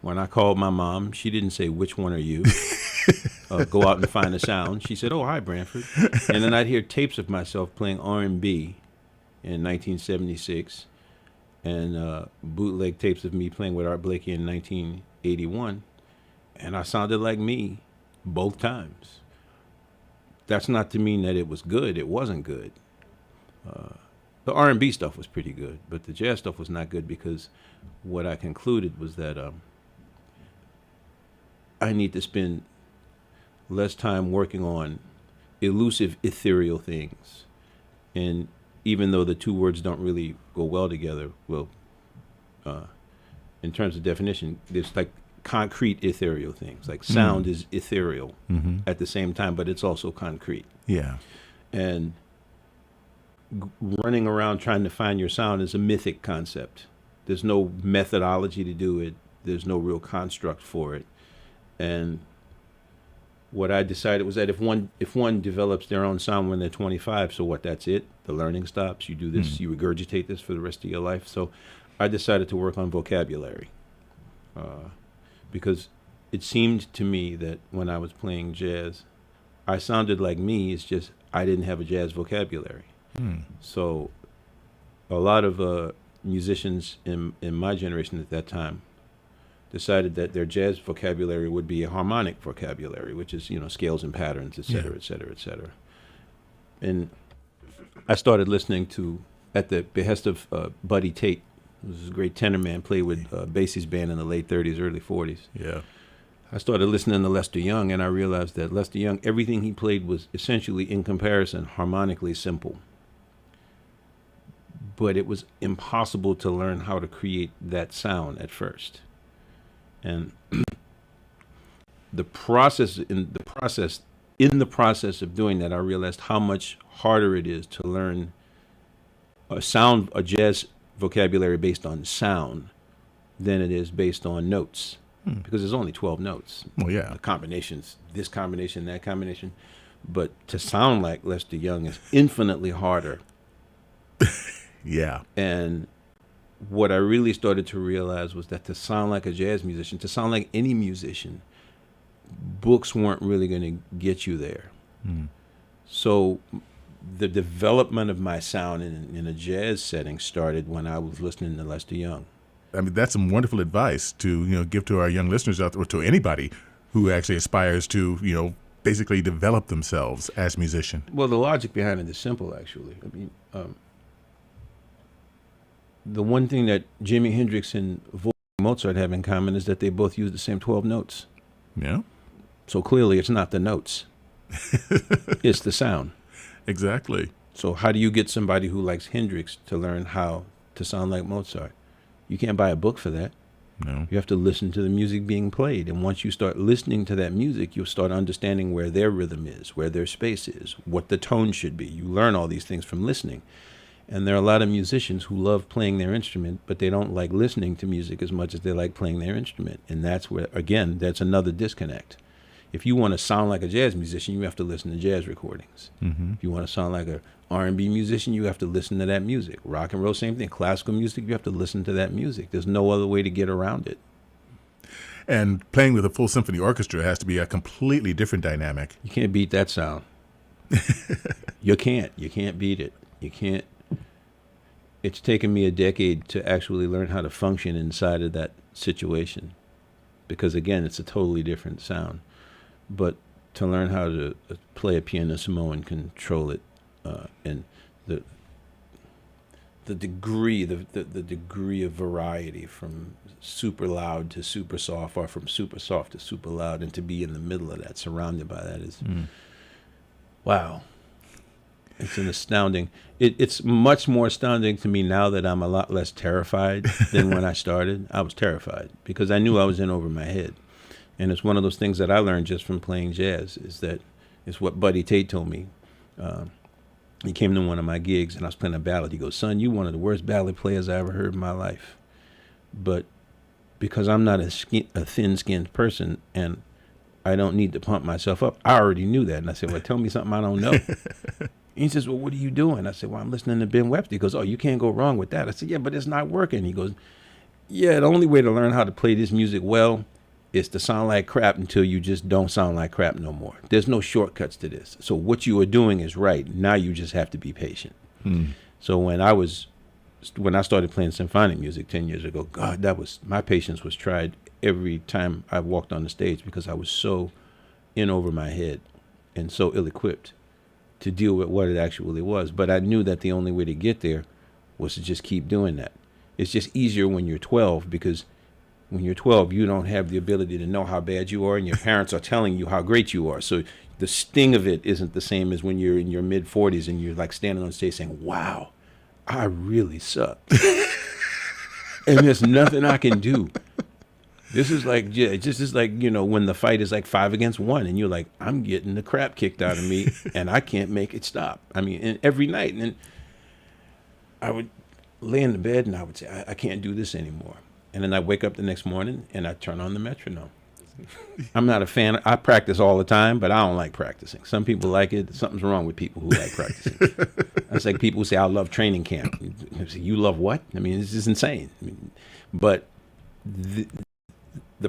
When I called my mom, she didn't say, which one are you? Go out and find a sound. She said, oh, hi, Branford. And then I'd hear tapes of myself playing R&B in 1976 and bootleg tapes of me playing with Art Blakey in 1981. And I sounded like me both times. That's not to mean that it was good. It wasn't good. The R&B stuff was pretty good, but the jazz stuff was not good because what I concluded was that I need to spend less time working on elusive, ethereal things. And even though the two words don't really go well together, well, in terms of definition, there's like concrete ethereal things. Like sound is ethereal at the same time, but it's also concrete. Yeah. And running around trying to find your sound is a mythic concept. There's no methodology to do it. There's no real construct for it. And what I decided was that if one develops their own sound when they're 25, so what, that's it? The learning stops. You do this, you regurgitate this for the rest of your life. So I decided to work on vocabulary because it seemed to me that when I was playing jazz, I sounded like me. It's just I didn't have a jazz vocabulary. So a lot of musicians in my generation at that time decided that their jazz vocabulary would be a harmonic vocabulary, which is, scales and patterns, et cetera, et cetera, et cetera. And I started listening to, at the behest of Buddy Tate, who was a great tenor man, played with Basie's band in the late 30s, early 40s. Yeah. I started listening to Lester Young, and I realized that Lester Young, everything he played was essentially, in comparison, harmonically simple. But it was impossible to learn how to create that sound at first. And in the process of doing that, I realized how much harder it is to learn a jazz vocabulary based on sound than it is based on notes, because there's only 12 notes. Well, yeah. The combinations, this combination, that combination. But to sound like Lester Young is infinitely harder. Yeah. And what I really started to realize was that to sound like a jazz musician, to sound like any musician, books weren't really going to get you there. So the development of my sound in a jazz setting started when I was listening to Lester Young. I mean, that's some wonderful advice to, give to our young listeners out there, or to anybody who actually aspires to, basically develop themselves as musician. Well, the logic behind it is simple, actually. I mean, the one thing that Jimi Hendrix and Mozart have in common is that they both use the same 12 notes. Yeah. So clearly it's not the notes. It's the sound. Exactly. So how do you get somebody who likes Hendrix to learn how to sound like Mozart? You can't buy a book for that. No. You have to listen to the music being played. And once you start listening to that music, you'll start understanding where their rhythm is, where their space is, what the tone should be. You learn all these things from listening. And there are a lot of musicians who love playing their instrument, but they don't like listening to music as much as they like playing their instrument. And that's where, again, that's another disconnect. If you want to sound like a jazz musician, you have to listen to jazz recordings. If you want to sound like a R&B musician, you have to listen to that music. Rock and roll, same thing. Classical music, you have to listen to that music. There's no other way to get around it. And playing with a full symphony orchestra has to be a completely different dynamic. You can't beat that sound. You can't. You can't beat it. You can't. It's taken me a decade to actually learn how to function inside of that situation, because again, it's a totally different sound. But to learn how to play a pianissimo and control it, and the degree of variety from super loud to super soft, or from super soft to super loud, and to be in the middle of that, surrounded by that, is wow. It's an astounding. It's much more astounding to me now that I'm a lot less terrified than when I started. I was terrified because I knew I was in over my head. And it's one of those things that I learned just from playing jazz, is that it's what Buddy Tate told me. He came to one of my gigs and I was playing a ballad. He goes, "Son, you're one of the worst ballad players I ever heard in my life. But because I'm not a thin-skinned person and I don't need to pump myself up, I already knew that." And I said, "Well, tell me something I don't know." He says, "Well, what are you doing?" I said, "Well, I'm listening to Ben Webster." He goes, "Oh, you can't go wrong with that." I said, "Yeah, but it's not working." He goes, Yeah, the only way to learn how to play this music well is to sound like crap until you just don't sound like crap no more. There's no shortcuts to this. So what you are doing is right. Now you just have to be patient. So when I started playing symphonic music 10 years ago, God, my patience was tried every time I walked on the stage because I was so in over my head and so ill-equipped to deal with what it actually was. But I knew that the only way to get there was to just keep doing that. It's just easier when you're 12 because when you're 12, you don't have the ability to know how bad you are, and your parents are telling you how great you are. So the sting of it isn't the same as when you're in your mid-40s and you're like standing on stage saying, wow, I really suck. And there's nothing I can do. This is like, when the fight is like 5 against 1 and you're like, I'm getting the crap kicked out of me and I can't make it stop. I mean, and every night. And then I would lay in the bed and I would say, I can't do this anymore. And then I wake up the next morning and I turn on the metronome. I'm not a fan. I practice all the time, but I don't like practicing. Some people like it. Something's wrong with people who like practicing. It's like people who say, I love training camp. You love what? I mean, this is insane. But the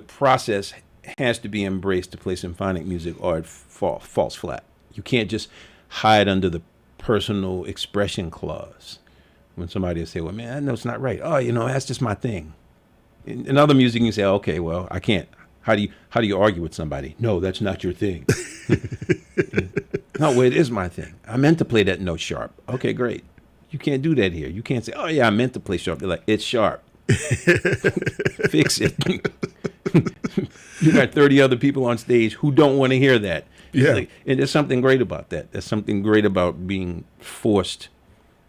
process has to be embraced to play symphonic music or it falls flat. You can't just hide under the personal expression clause. When somebody will say, well, man, I know it's not right. Oh, that's just my thing. In other music, you can say, okay, well, I can't. How do you argue with somebody? No, that's not your thing. No, well, it is my thing. I meant to play that note sharp. Okay, great. You can't do that here. You can't say, oh, yeah, I meant to play sharp. They're like, it's sharp. Fix it. You got 30 other people on stage who don't want to hear that. Yeah. And there's something great about that. There's something great about being forced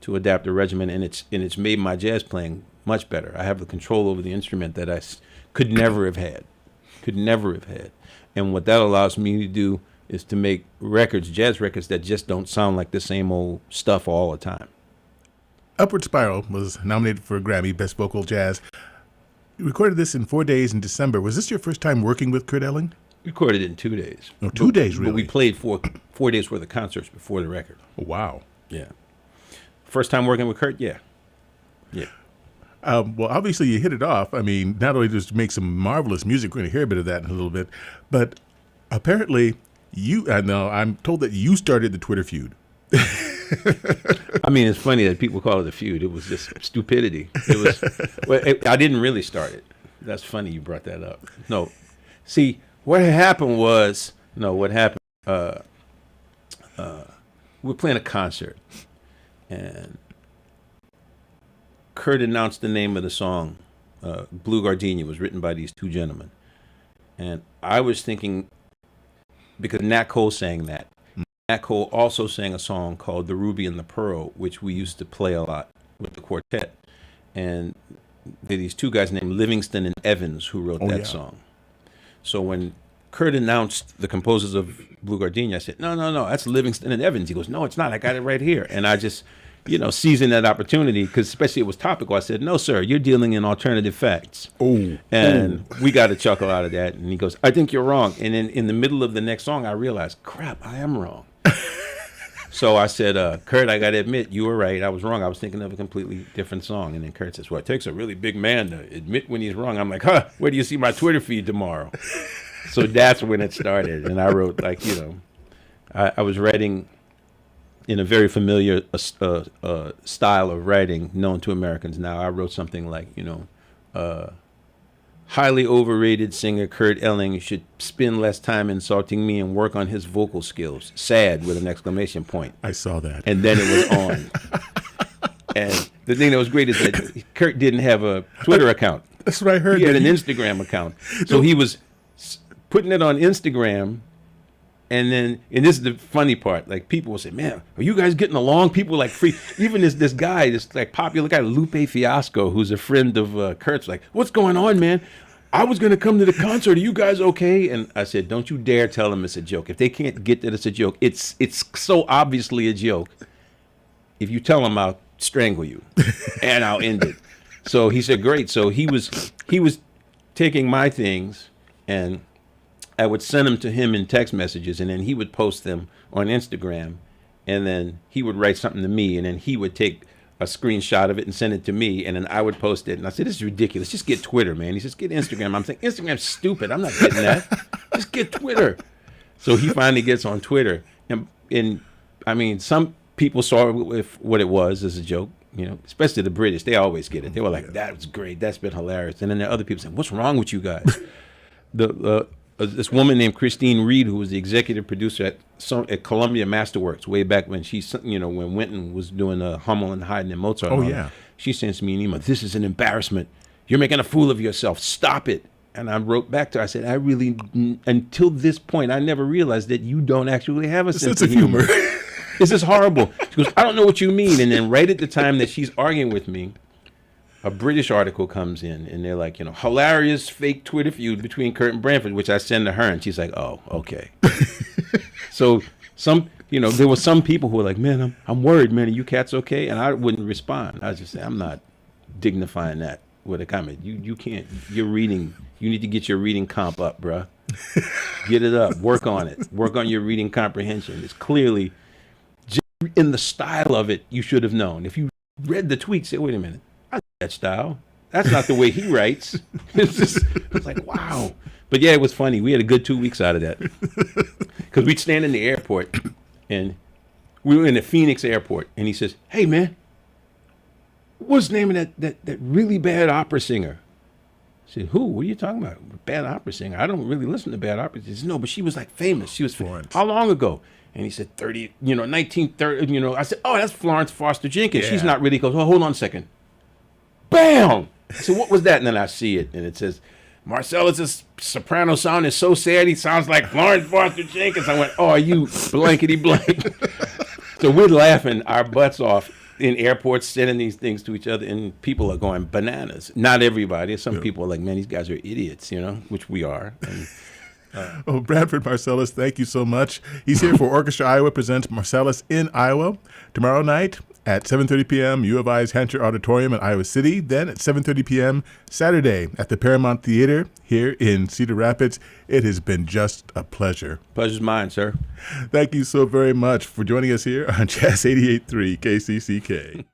to adapt a regimen, and it's made my jazz playing much better. I have the control over the instrument that I could never have had. And what that allows me to do is to make jazz records that just don't sound like the same old stuff all the time. Upward Spiral was nominated for a Grammy, Best Vocal Jazz. You recorded this in 4 days in December. Was this your first time working with Kurt Elling? Recorded it in 2 days. Oh, 2 days, really? But we played 4 days worth of concerts before the record. Oh, wow. Yeah. First time working with Kurt? Yeah. Yeah. Well, obviously you hit it off. I mean, not only does it make some marvelous music, we're going to hear a bit of that in a little bit, but apparently I'm told that you started the Twitter feud. I mean, it's funny that people call it a feud. It was just stupidity. I didn't really start it. That's funny you brought that up. No. See, what happened, we were playing a concert, and Kurt announced the name of the song. Blue Gardenia was written by these 2 gentlemen. And I was thinking, because Nat Cole sang that. Nat Cole also sang a song called The Ruby and the Pearl, which we used to play a lot with the quartet. And there are these 2 guys named Livingston and Evans who wrote that song. So when Kurt announced the composers of Blue Gardenia, I said, no, that's Livingston and Evans. He goes, no, it's not. I got it right here. And I just, seizing that opportunity, because especially it was topical, I said, no, sir, you're dealing in alternative facts. And we got a chuckle out of that. And he goes, I think you're wrong. And then in the middle of the next song, I realized, crap, I am wrong. So I said, Kurt, I got to admit, you were right. I was wrong. I was thinking of a completely different song. And then Kurt says, well, it takes a really big man to admit when he's wrong. I'm like, where do you see my Twitter feed tomorrow? So that's when it started. And I wrote, I was writing in a very familiar style of writing known to Americans now. I wrote something like, highly overrated singer Kurt Elling should spend less time insulting me and work on his vocal skills. Sad, with an exclamation point. I saw that. And then it was on. And the thing that was great is that Kurt didn't have a Twitter account. That's what I heard. He had an Instagram account. So he was putting it on Instagram. And this is the funny part. Like, people will say, man, are you guys getting along? People like free. Even this guy, this like popular guy, Lupe Fiasco, who's a friend of Kurt's, like, what's going on, man? I was going to come to the concert. Are you guys okay? And I said, don't you dare tell them it's a joke. If they can't get that it's a joke, it's so obviously a joke. If you tell them, I'll strangle you and I'll end it. So he said, great. So he was taking my things, and I would send them to him in text messages, and then he would post them on Instagram, and then he would write something to me, and then he would take a screenshot of it and send it to me, and then I would post it. And I said, "This is ridiculous. Just get Twitter, man." He says, "Get Instagram." I'm saying, "Instagram's stupid. I'm not getting that. Just get Twitter." So he finally gets on Twitter, and I mean, some people saw it with what it was as a joke, you know, especially the British. They always get it. They were like, "That was great. That's been hilarious." And then there are other people saying, "What's wrong with you guys?" This woman named Christine Reed, who was the executive producer at Columbia Masterworks way back when when Wynton was doing Hummel and Haydn and Mozart. Oh, yeah. She sends me an email. "This is an embarrassment. You're making a fool of yourself. Stop it." And I wrote back to her. I said, until this point, I never realized that you don't actually have a sense of humor. This is horrible. She goes, "I don't know what you mean." And then right at the time that she's arguing with me, a British article comes in, and they're like, hilarious fake Twitter feud between Kurt and Branford, which I send to her, and she's like, "Oh, okay." So there were some people who were like, "Man, I'm worried, man. Are you cats okay?" And I wouldn't respond. I was just say, "I'm not dignifying that with a comment. You can't. You're reading. You need to get your reading comp up, bruh. Get it up. Work on it. Work on your reading comprehension. It's clearly just in the style of it. You should have known. If you read the tweet, say, wait a minute. That style. That's not the way he writes." It's like, wow. But yeah, it was funny. We had a good 2 weeks out of that. Because we'd stand in the airport, and we were in the Phoenix airport, and he says, "Hey, man, what's the name of that really bad opera singer?" I said, "Who? What are you talking about? Bad opera singer? I don't really listen to bad opera." He says, "No, but she was like famous. She was Florence. How long ago?" And he said, 1930, I said, "Oh, that's Florence Foster Jenkins. Yeah. She's not really." He goes, "Oh, hold on a second." Bam! So what was that? And then I see it, and it says, "Marcellus' soprano sound is so sad, he sounds like Florence Foster Jenkins." I went, "Oh, you blankety blank." So we're laughing our butts off in airports, sending these things to each other, and people are going bananas. Not everybody. Some people are like, "Man, these guys are idiots," which we are. And, Oh, Branford Marcellus, thank you so much. He's here for Orchestra Iowa presents Marcellus in Iowa tomorrow night at 7:30 p.m. U of I's Hancher Auditorium in Iowa City. Then at 7:30 p.m. Saturday at the Paramount Theater here in Cedar Rapids. It has been just a pleasure. Pleasure's mine, sir. Thank you so very much for joining us here on Jazz 88.3 KCCK.